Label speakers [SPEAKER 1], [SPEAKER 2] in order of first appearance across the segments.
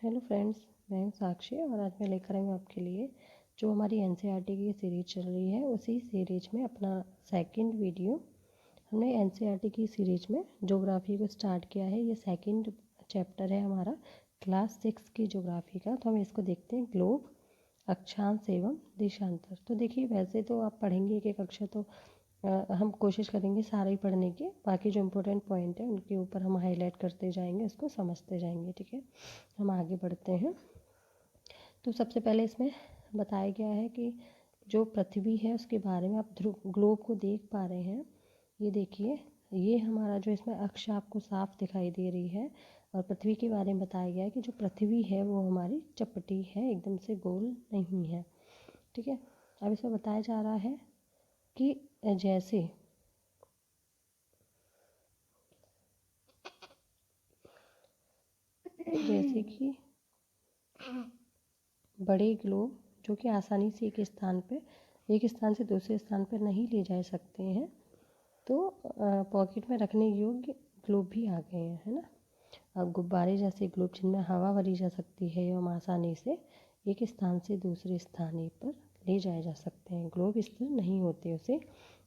[SPEAKER 1] Hello friends, मैं हूं साक्षी और आज मैं लेकर आई हूँ आपके लिए जो हमारी एनसीईआरटी की सीरीज चल रही है उसी सीरीज में अपना सेकंड वीडियो। हमने एनसीईआरटी की सीरीज में ज्योग्राफी को स्टार्ट किया है। ये सेकंड चैप्टर है हमारा क्लास 6 की ज्योग्राफी का। तो हम इसको देखते हैं, ग्लोब, अक्षांश एवं देशांतर। तो देखिए, वैसे तो आप पढ़ेंगे एक एक अक्षर, तो हम कोशिश करेंगे सारा ही पढ़ने की। बाकी जो इम्पोर्टेंट पॉइंट है उनके ऊपर हम हाईलाइट करते जाएंगे, उसको समझते जाएंगे। ठीक है, हम आगे बढ़ते हैं। तो सबसे पहले इसमें बताया गया है कि जो पृथ्वी है उसके बारे में आप ग्लोब को देख पा रहे हैं। ये देखिए, ये हमारा जो इसमें अक्ष आपको साफ दिखाई दे रही है। और पृथ्वी के बारे में बताया गया है कि जो पृथ्वी है वो हमारी चपटी है, एकदम से गोल नहीं है। ठीक है, अब इसमें बताया जा रहा है कि जैसे कि बड़े ग्लोब जो कि आसानी से एक स्थान से दूसरे स्थान पर नहीं ले जा सकते हैं, तो पॉकेट में रखने योग्य ग्लोब भी आ गए हैं, है ना। अब गुब्बारे जैसे ग्लोब जिनमें हवा भरी जा सकती है एवं आसानी से एक स्थान से दूसरे स्थान पर ले जाए जा सकते हैं। ग्लोब स्थिर नहीं होते, उसे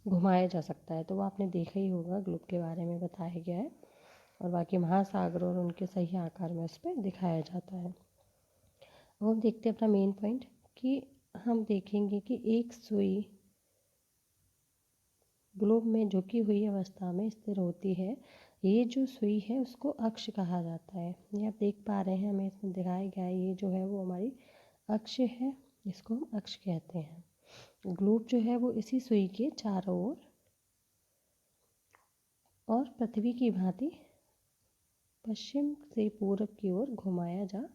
[SPEAKER 1] घुमाया जा सकता है। तो वो आपने देखा ही होगा, ग्लोब के बारे में बताया गया है। और बाकी महासागर और उनके सही आकार में उस पर दिखाया जाता है। अब हम देखते हैं अपना मेन पॉइंट कि हम देखेंगे कि एक सुई ग्लोब में झुकी हुई अवस्था में स्थिर होती है। ये जो सुई है उसको अक्ष कहा जाता है। ये आप देख पा रहे हैं, हमें इसमें दिखाया गया है। ये जो है वो हमारी अक्ष है, इसको हम अक्ष कहते हैं। ग्लोब जो है वो इसी सुई के चारों ओर और पृथ्वी की भांति पश्चिम से पूर्व की ओर घुमाया जा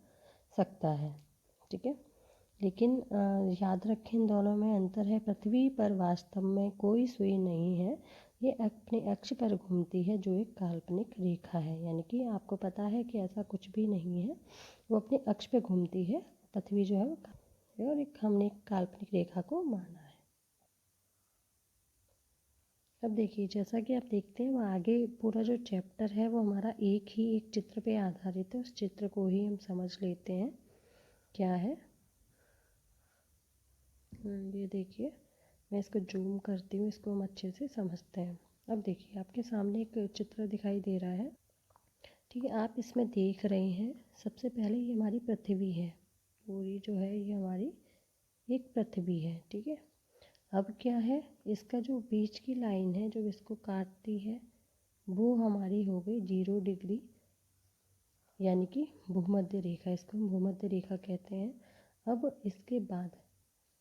[SPEAKER 1] सकता है। ठीक है, लेकिन याद रखें, इन दोनों में अंतर है। पृथ्वी पर वास्तव में कोई सुई नहीं है, ये अपने अक्ष पर घूमती है जो एक काल्पनिक रेखा है। यानी कि आपको पता है कि ऐसा कुछ भी नहीं है, वो अपने अक्ष पे घूमती है। पृथ्वी जो है वो और हमने एक काल्पनिक रेखा को माना है। अब देखिए, जैसा कि आप देखते हैं, वो आगे पूरा जो चैप्टर है वो हमारा एक चित्र पे आधारित है। उस चित्र को ही हम समझ लेते हैं क्या है। ये देखिए, मैं इसको जूम करती हूँ, इसको हम अच्छे से समझते हैं। अब देखिए, आपके सामने एक चित्र दिखाई दे रहा है। ठीक है, आप इसमें देख रहे हैं, सबसे पहले ये हमारी पृथ्वी है। पूरी जो है ये हमारी एक पृथ्वी है। ठीक है, अब क्या है, इसका जो बीच की लाइन है जो इसको काटती है वो हमारी हो गई 0 डिग्री, यानी कि भूमध्य रेखा। इसको हम भूमध्य रेखा कहते हैं। अब इसके बाद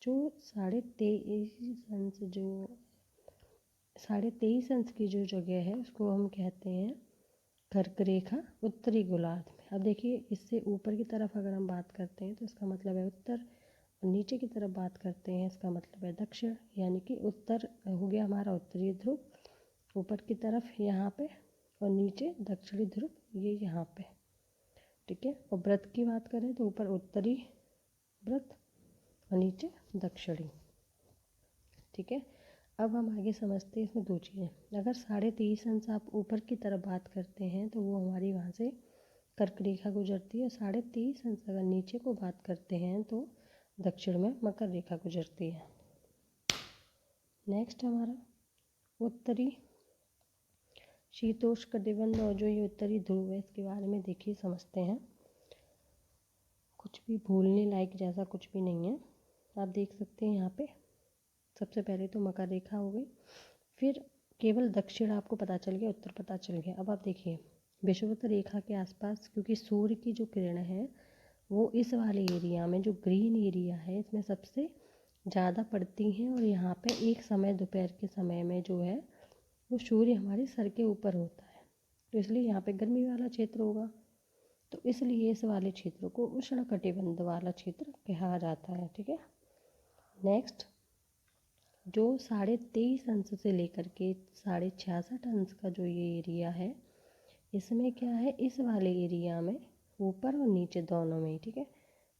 [SPEAKER 1] जो 23.5 अंश की जो जगह है उसको हम कहते हैं कर्क रेखा, उत्तरी गोलार्ध में। अब देखिए, इससे ऊपर की तरफ अगर हम बात करते हैं तो इसका मतलब है उत्तर, और नीचे की तरफ बात करते हैं इसका मतलब है दक्षिण। यानी कि उत्तर हो गया हमारा उत्तरी ध्रुव ऊपर की तरफ यहाँ पे, और नीचे दक्षिणी ध्रुव ये यहाँ पे। ठीक है, और व्रत की बात करें तो ऊपर उत्तरी व्रत और नीचे दक्षिणी। ठीक है, अब हम आगे समझते हैं इसमें दो चीज़ें। अगर 23.5 अंश आप ऊपर की तरफ बात करते हैं तो वो हमारी वहाँ से कर्क रेखा गुजरती है। 23.5 अंश अगर नीचे को बात करते हैं तो दक्षिण में मकर रेखा गुजरती है। नेक्स्ट हमारा उत्तरी शीतोष्ण कटिबंध, और जो ये उत्तरी ध्रुव है इसके बारे में देखिए, समझते हैं। कुछ भी भूलने लायक जैसा कुछ भी नहीं है। आप देख सकते हैं यहाँ पे सबसे पहले तो मकर रेखा हो गई, फिर केवल दक्षिण आपको पता चल गया, उत्तर पता चल गया। अब आप देखिए, विषुवत रेखा के आसपास, क्योंकि सूर्य की जो किरण है वो इस वाले एरिया में, जो ग्रीन एरिया है, इसमें सबसे ज़्यादा पड़ती हैं। और यहाँ पे एक समय दोपहर के समय में जो है वो सूर्य हमारे सर के ऊपर होता है, तो इसलिए यहाँ पे गर्मी वाला क्षेत्र होगा। तो इसलिए इस वाले क्षेत्र को उष्ण कटिबंध वाला क्षेत्र कहा जाता है। ठीक है, नेक्स्ट जो 23.5 अंश से लेकर के 66.5 अंश का जो ये एरिया है, इसमें क्या है, इस वाले एरिया में ऊपर और नीचे दोनों में, ठीक है,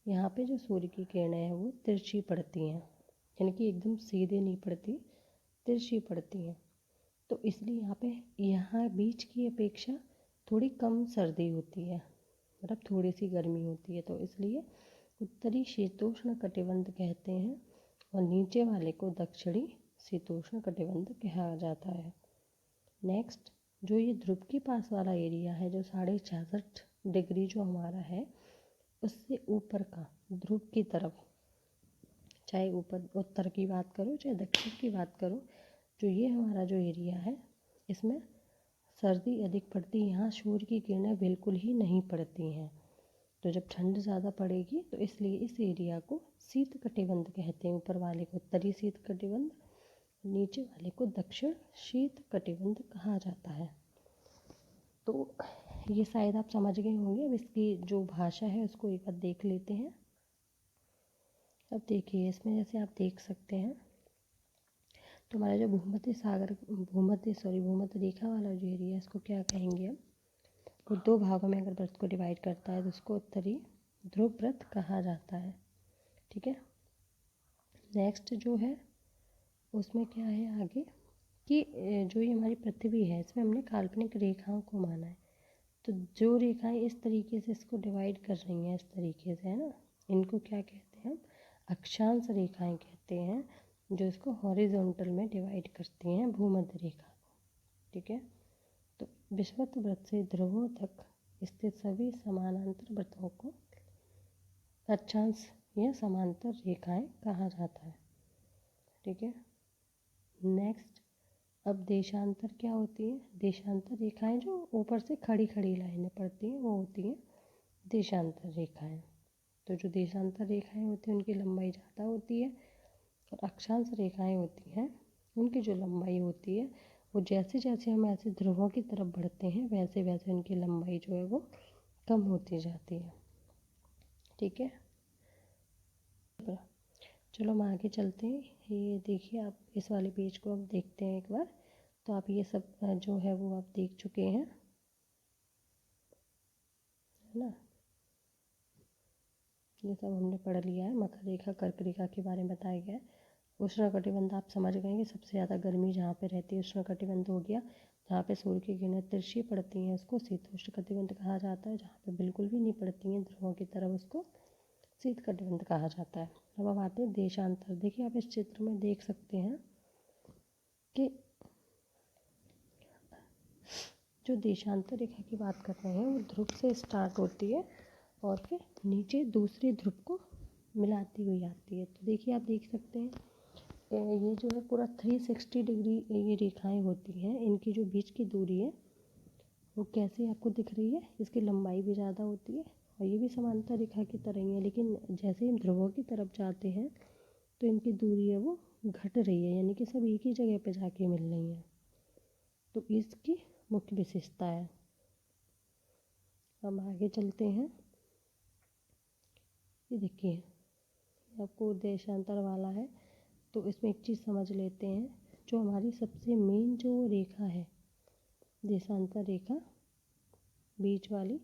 [SPEAKER 1] यहाँ पे जो सूर्य की किरणें हैं वो तिरछी पड़ती हैं, यानी कि एकदम सीधे नहीं पड़ती, तिरछी पड़ती हैं। तो इसलिए यहाँ बीच की अपेक्षा थोड़ी कम सर्दी होती है। मतलब थोड़ी सी गर्मी होती है, तो इसलिए उत्तरी शीतोष्ण कटिबंध कहते हैं और नीचे वाले को दक्षिणी शीतोष्ण कटिबंध कहा जाता है। नेक्स्ट, जो ये ध्रुव के पास वाला एरिया है, जो 66.5 जो हमारा है, उससे ऊपर का ध्रुव की तरफ, चाहे ऊपर उत्तर की बात करो चाहे दक्षिण की बात करो, जो ये हमारा जो एरिया है, इसमें सर्दी अधिक पड़ती है। यहाँ सूर्य की किरणें बिल्कुल ही नहीं पड़ती हैं, तो जब ठंड ज़्यादा पड़ेगी तो इसलिए इस एरिया को शीत कटिबंध कहते हैं। ऊपर वाले को उत्तरी शीत कटिबंध, नीचे वाले को दक्षिण शीत कटिबंध कहा जाता है। तो ये शायद आप समझ गए होंगे। अब इसकी जो भाषा है उसको एक बार देख लेते हैं। अब देखिए, इसमें जैसे आप देख सकते हैं, तो हमारा जो भूमध्य रेखा वाला जो एरिया है, इसको क्या कहेंगे हम, वो दो भागों में अगर व्रत को डिवाइड करता है तो उसको उत्तरी ध्रुव व्रत कहा जाता है। ठीक है। नेक्स्ट जो है उसमें क्या है आगे कि जो ये हमारी पृथ्वी है, इसमें हमने काल्पनिक रेखाओं को माना है। तो जो रेखाएं इस तरीके से इसको डिवाइड कर रही हैं, इस तरीके से, है ना, इनको क्या कहते हैं हम, अक्षांश रेखाएं कहते हैं, जो इसको हॉरिजॉन्टल में डिवाइड करती हैं भूमध्य रेखा को। ठीक है। तो विषुवत व्रत से ध्रुवों तक स्थित सभी समानांतर व्रतों को अक्षांश या समांतर रेखाएं कहा जाता है। ठीक है। नेक्स्ट, अब देशांतर क्या होती है? देशांतर रेखाएं जो ऊपर से खड़ी खड़ी लाइनें पड़ती हैं वो होती हैं देशांतर रेखाएं। तो जो देशांतर रेखाएं होती हैं उनकी लंबाई ज़्यादा होती है, और अक्षांश रेखाएं होती हैं उनकी जो लंबाई होती है वो जैसे जैसे हम ऐसे ध्रुवों की तरफ बढ़ते हैं वैसे वैसे उनकी लंबाई जो है वो कम होती जाती है। ठीक है। चलो हम आगे चलते हैं। ये देखिए, आप इस वाले पेज को अब देखते हैं एक बार। तो आप ये सब जो है वो आप देख चुके हैं, है ना। ये सब हमने पढ़ लिया है। मकर रेखा, कर्क रेखा के बारे में बताया गया है। उष्णकटिबंध आप समझ गए कि सबसे ज़्यादा गर्मी जहाँ पे रहती है उष्णकटिबंध हो गया। जहाँ पे सूर्य की किरणें तिरछी पड़ती हैं उसको शीतोष्णकटिबंध कहा जाता है। जहाँ पे बिल्कुल भी नहीं पड़ती हैं ध्रुवों की तरफ उसको शीत कटिबंध कहा जाता है। अब आते हैं देशांतर। देखिए, आप इस चित्र में देख सकते हैं कि जो देशांतर रेखा की बात कर रहे हैं वो ध्रुव से स्टार्ट होती है और फिर नीचे दूसरे ध्रुव को मिलाती हुई आती है। तो देखिए, आप देख सकते हैं ये जो है पूरा 360 डिग्री ये रेखाएं होती हैं। इनकी जो बीच की दूरी है वो कैसे आपको दिख रही है, इसकी लंबाई भी ज़्यादा होती है और ये भी समांतर रेखा की तरह ही है। लेकिन जैसे हम ध्रुवों की तरफ जाते हैं तो इनकी दूरी है वो घट रही है, यानी कि सब एक ही जगह पे जाके मिल रही हैं। तो इसकी मुख्य विशेषता है। हम आगे चलते हैं। ये देखिए, आपको देशांतर वाला है तो इसमें एक चीज़ समझ लेते हैं। जो हमारी सबसे मेन जो रेखा है देशांतर रेखा बीच वाली,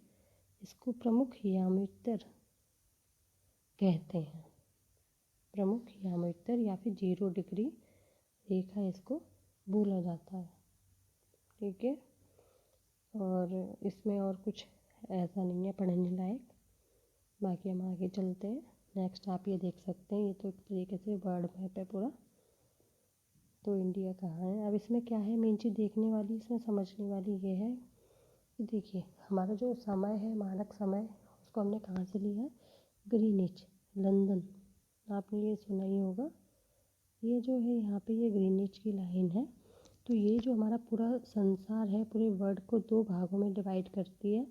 [SPEAKER 1] इसको प्रमुख यामोत्तर कहते हैं। प्रमुख यामोत्तर या फिर 0 डिग्री रेखा इसको बोला जाता है। ठीक है। और इसमें और कुछ ऐसा नहीं है पढ़ने लायक। बाकी हम आगे चलते हैं। नेक्स्ट आप ये देख सकते हैं, ये तो एक तरीके से वर्ल्ड मैप है पूरा। तो इंडिया कहाँ है? अब इसमें क्या है मेन चीज़ देखने वाली, इसमें समझने वाली ये है कि देखिए, हमारा जो समय है, मानक समय, उसको हमने कहाँ से लिया है? Greenwich, London. आपने ये सुना ही होगा। ये जो है यहाँ पे ये ग्रीनिच की लाइन है। तो ये जो हमारा पूरा संसार है, पूरे वर्ल्ड को दो भागों में डिवाइड करती है।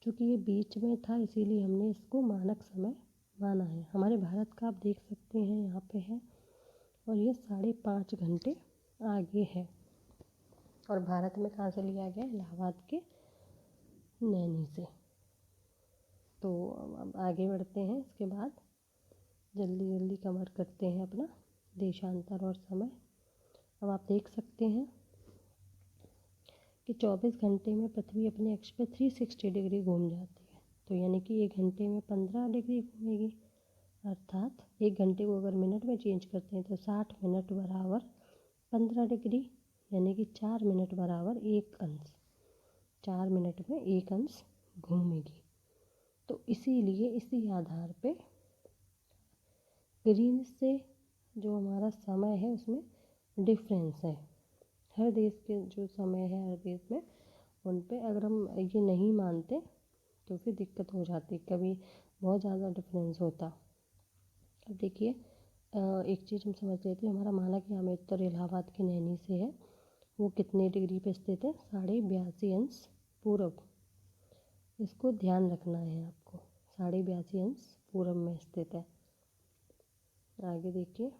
[SPEAKER 1] क्योंकि ये बीच में था इसीलिए हमने इसको मानक समय माना है। हमारे भारत का आप देख सकते हैं यहाँ पे है, और ये 5.5 घंटे आगे है। और भारत में कहाँ से लिया गया? इलाहाबाद के नैनी से। तो अब आगे बढ़ते हैं। इसके बाद जल्दी जल्दी कवर करते हैं अपना देशांतर और समय। अब आप देख सकते हैं कि 24 घंटे में पृथ्वी अपने अक्ष पर 360 डिग्री घूम जाती है। तो यानी कि 1 घंटे में 15 डिग्री घूमेगी। अर्थात 1 घंटे को अगर मिनट में चेंज करते हैं तो 60 मिनट बराबर 15 डिग्री, यानी कि 4 मिनट बराबर 1 अंश। 4 मिनट में 1 अंश घूमेगी। इसीलिए इसी आधार पे ग्रीनिच से जो हमारा समय है उसमें डिफरेंस है। हर देश के जो समय है हर देश में, उन पे अगर हम ये नहीं मानते तो फिर दिक्कत हो जाती, कभी बहुत ज़्यादा डिफरेंस होता। अब देखिए एक चीज़ हम समझ लेते हैं, हमारा मानक यहाँ में उत्तर इलाहाबाद के नैनी से है, वो कितने डिग्री पे स्थित है? 82.5 पूरब। इसको ध्यान रखना है आपको, 82.5 पूरब में स्थित है। आगे देखिए,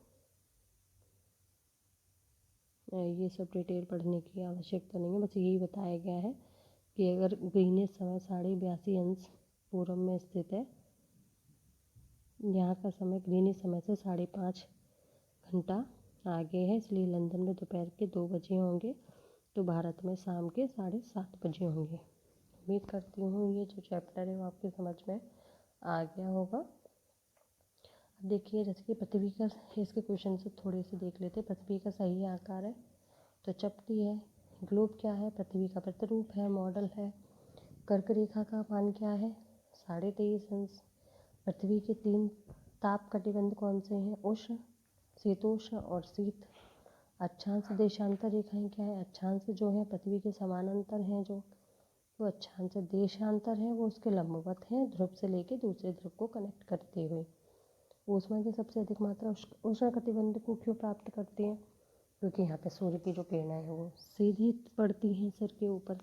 [SPEAKER 1] ये सब डिटेल पढ़ने की आवश्यकता नहीं है, बस यही बताया गया है कि अगर ग्रीनिच समय 82.5 पूरब में स्थित है, यहाँ का समय ग्रीनिच समय से 5.5 घंटा आगे है, इसलिए लंदन में दोपहर के 2 बजे होंगे, तो भारत में शाम के 7:30 बजे होंगे। उम्मीद करती हूँ ये जो चैप्टर है वो आपके समझ में आ गया होगा। अब देखिए जैसे कि पृथ्वी का, इसके क्वेश्चन से थोड़े से देख लेते हैं। पृथ्वी का सही आकार है तो चपटी है। ग्लोब क्या है? पृथ्वी का प्रतिरूप है, मॉडल है। कर्क रेखा का मान क्या है? 23.5 अंश। पृथ्वी के 3 ताप कटिबंध कौन से हैं? उष्ण, शीतोष्ण और शीत। अक्षांश देशांतर रेखाएं क्या है? अक्षांश जो है पृथ्वी के समानांतर हैं, जो वो अक्षांश देशांतर है वो उसके लंबवत हैं, ध्रुव से लेके दूसरे ध्रुव को कनेक्ट करते हुए। ऊष्मा की सबसे अधिक मात्रा उष्ण कटिबंध को क्यों प्राप्त करते हैं? क्योंकि यहाँ पे सूर्य की जो किरणें हैं वो सीधी पड़ती हैं सिर के ऊपर।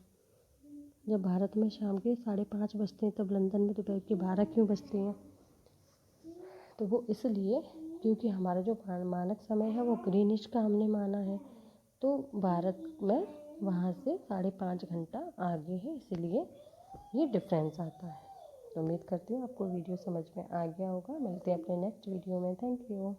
[SPEAKER 1] जब भारत में शाम के 5:30 बजते हैं तब लंदन में दोपहर के 12 क्यों बजते हैं? तो वो इसलिए क्योंकि हमारा जो मानक समय है वो ग्रीनिच का हमने माना है, तो भारत में वहाँ से 5.5 घंटा आगे है, इसलिए ये डिफरेंस आता है। तो उम्मीद करती हूँ आपको वीडियो समझ में आ गया होगा। मिलते हैं अपने नेक्स्ट वीडियो में। Thank you.